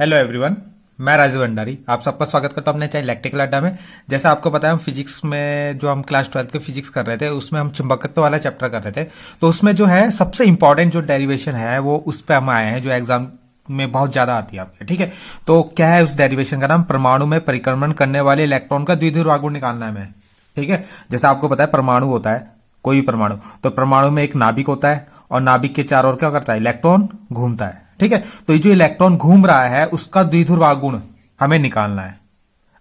Hello everyone, मैं राजीव भंडारी आप सबका स्वागत करता हूं अपने चैनल इलेक्ट्रिकल अड्डा में। जैसा आपको पता है, हम फिजिक्स में जो हम क्लास 12 के फिजिक्स कर रहे थे उसमें हम चुंबकत्व वाला चैप्टर कर रहे थे। तो उसमें जो है सबसे इंपॉर्टेंट जो डेरिवेशन है वो उस पर हम आए हैं, जो एग्जाम में बहुत ज्यादा आती है आपके। ठीक है, तो क्या है उस डेरिवेशन का नाम? परमाणु में परिक्रमण करने वाले इलेक्ट्रॉन का द्विध्रुव आघूर्ण निकालना है हमें। ठीक है, जैसा आपको पता है परमाणु होता है, कोई भी परमाणु, तो परमाणु में एक नाभिक होता है और नाभिक के चारों ओर क्या करता है? इलेक्ट्रॉन घूमता है। ठीक है, तो ये जो इलेक्ट्रॉन घूम रहा है उसका द्विध्रुव आघूर्ण हमें निकालना है।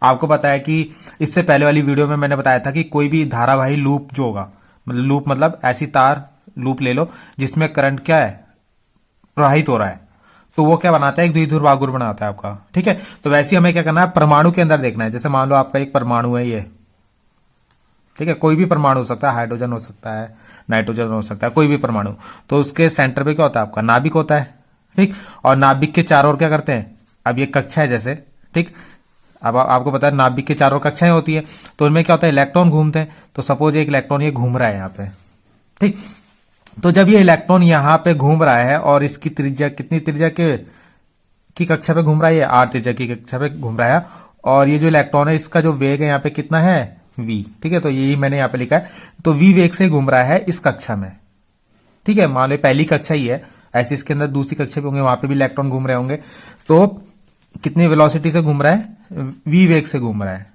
आपको पता है कि इससे पहले वाली वीडियो में मैंने बताया था कि कोई भी धारावाही लूप जो होगा, मतलब लूप मतलब ऐसी तार लूप ले लो जिसमें करंट क्या है? प्रवाहित हो रहा है, तो वो क्या बनाता है? एक द्विध्रुव आघूर्ण बनाता है आपका। ठीक है, तो वैसे हमें क्या करना है? परमाणु के अंदर देखना है। जैसे मान लो आपका एक परमाणु है ये, ठीक है, कोई भी परमाणु हो सकता है, हाइड्रोजन हो सकता है, नाइट्रोजन हो सकता है, कोई भी परमाणु। तो उसके सेंटर पे क्या होता है? आपका नाभिक होता है। ठीक, और नाभिक के चारों ओर क्या करते हैं? अब ये कक्षा है जैसे, ठीक, अब आपको पता है नाभिक के चारों ओर कक्षाएं होती है, तो उनमें क्या होता है? इलेक्ट्रॉन घूमते हैं। तो सपोज एक इलेक्ट्रॉन ये घूम रहा है यहाँ पे, ठीक, तो जब ये इलेक्ट्रॉन यहाँ पे घूम रहा है और इसकी त्रिज्या कितनी त्रिज्या के की कक्षा पे घूम रहा है? ये आर त्रिज्या की कक्षा पे घूम रहा है। और ये जो इलेक्ट्रॉन है इसका जो वेग है यहाँ पे कितना है? v। ठीक है, तो यही मैंने यहाँ पे लिखा है। तो v वेग से घूम रहा है इस कक्षा में। ठीक है, मान लो पहली कक्षा ही है, ऐसे इसके अंदर दूसरी कक्षा भी होंगे, वहां पे भी इलेक्ट्रॉन घूम रहे होंगे। तो कितनी वेलोसिटी से घूम रहा है? v वेग से घूम रहा है।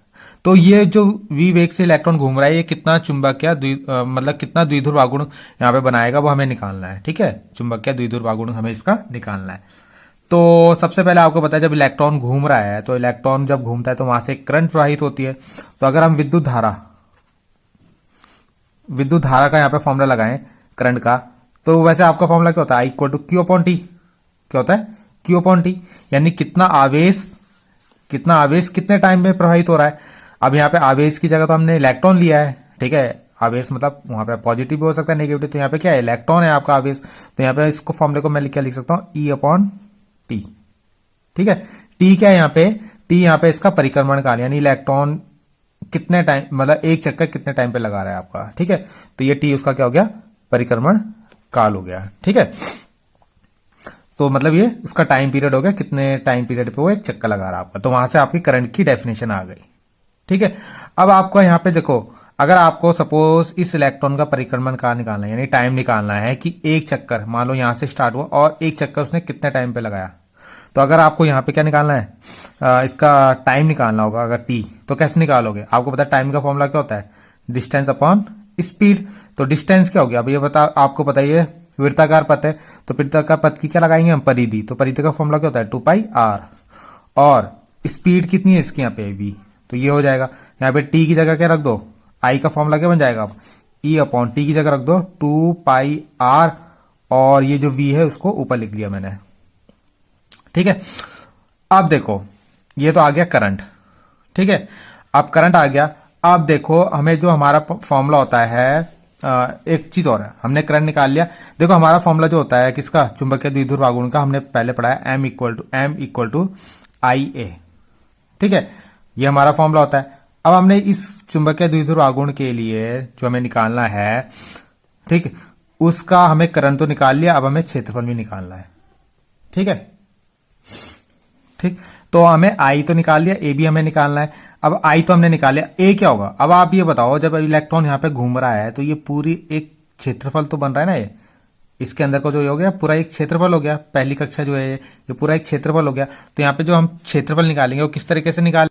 तो ये जो v वेग से इलेक्ट्रॉन घूम रहा है, ये कितना चुंबकीय मतलब कितना द्विध्रुव आघूर्ण यहाँ पे बनाएगा वो हमें निकालना है। ठीक है, चुंबकीय द्विध्रुव आघूर्ण हमें इसका निकालना है। तो सबसे पहले आपको पता है जब इलेक्ट्रॉन घूम रहा है, तो इलेक्ट्रॉन जब घूमता है तो वहां से करंट प्रवाहित होती है। तो अगर हम विद्युत धारा का यहाँ पे फॉर्मूला लगाएं करंट का, तो वैसे आपका फॉर्मूला क्या होता है? I equal to Q upon T. क्या होता है? क्यू अपॉन टी, यानी कितना आवेश कितने टाइम में प्रवाहित हो रहा है। अब यहाँ पे आवेश की जगह तो हमने इलेक्ट्रॉन लिया है। ठीक है, आवेश मतलब वहां पे पॉजिटिव भी हो सकता है, नेगेटिव। तो यहाँ पे क्या है? इलेक्ट्रॉन है आपका आवेश। तो यहाँ पे इसको फॉर्मूले को मैं क्या लिख सकता हूँ? ई अपॉन टी। ठीक है, टी क्या है यहाँ पे? टी यहाँ पे इसका परिक्रमण काल, यानी इलेक्ट्रॉन कितने टाइम, मतलब एक चक्कर कितने टाइम पे लगा रहा है आपका। ठीक है, तो ये टी उसका क्या हो गया? परिक्रमण काल हो गया। ठीक है, तो मतलब ये उसका टाइम पीरियड हो गया, कितने टाइम पीरियड पे वो एक चक्कर लगा रहा है आपका। तो वहां से आपकी करंट की डेफिनेशन आ गई। ठीक है, अब आपको यहाँ पे देखो, अगर आपको सपोज इस इलेक्ट्रॉन का परिक्रमण काल निकालना है, यानी टाइम निकालना है कि एक चक्कर मान लो यहां से स्टार्ट हुआ और एक चक्कर उसने कितने टाइम पे लगाया, तो अगर आपको यहाँ पे क्या निकालना है? इसका टाइम निकालना होगा अगर टी, तो कैसे निकालोगे? आपको पता है टाइम का फॉर्मूला क्या होता है? Distance upon speed. तो डिस्टेंस क्या हो गया? अब ये आपको पता है वृत्ताकार पथ है, तो वृत्ताकार पथ की क्या लगाएंगे हम? परिधि। तो परिधि का फॉर्मूला क्या होता है? 2πr। और स्पीड कितनी है इसकी यहाँ पे? v। तो ये हो जाएगा, यहाँ पे t की जगह क्या रख दो? I का फॉर्मूला क्या बन जाएगा? अब E अपॉन टी की जगह रख दो 2πr, और ये जो v है उसको ऊपर लिख दिया मैंने। ठीक है, अब देखो ये तो आ गया करंट। ठीक है, अब करंट आ गया। अब देखो हमें जो हमारा फॉर्मूला होता है, एक चीज और है, हमने करंट निकाल लिया। देखो हमारा फॉर्मूला जो होता है किसका? चुंबकीय द्विध्रुव आघूर्ण का, हमने पहले पढ़ा है m इक्वल टू IA। ठीक है, ये हमारा फॉर्मूला होता है। अब हमने इस चुंबकीय द्विध्रुव आघूर्ण के लिए जो हमें निकालना है, ठीक, उसका हमें करंट तो निकाल लिया, अब हमें क्षेत्रफल भी निकालना है। ठीक है, ठीक, तो हमें आई तो निकाल लिया, ए भी हमें निकालना है। अब आई तो हमने निकाल लिया, ए क्या होगा? अब आप ये बताओ, जब इलेक्ट्रॉन यहाँ पे घूम रहा है तो ये पूरी एक क्षेत्रफल तो बन रहा है ना, ये इसके अंदर को जो हो गया पूरा एक क्षेत्रफल हो गया। पहली कक्षा जो है ये पूरा एक क्षेत्रफल हो गया। तो यहाँ पे जो हम क्षेत्रफल निकालेंगे वो किस तरीके से निकाल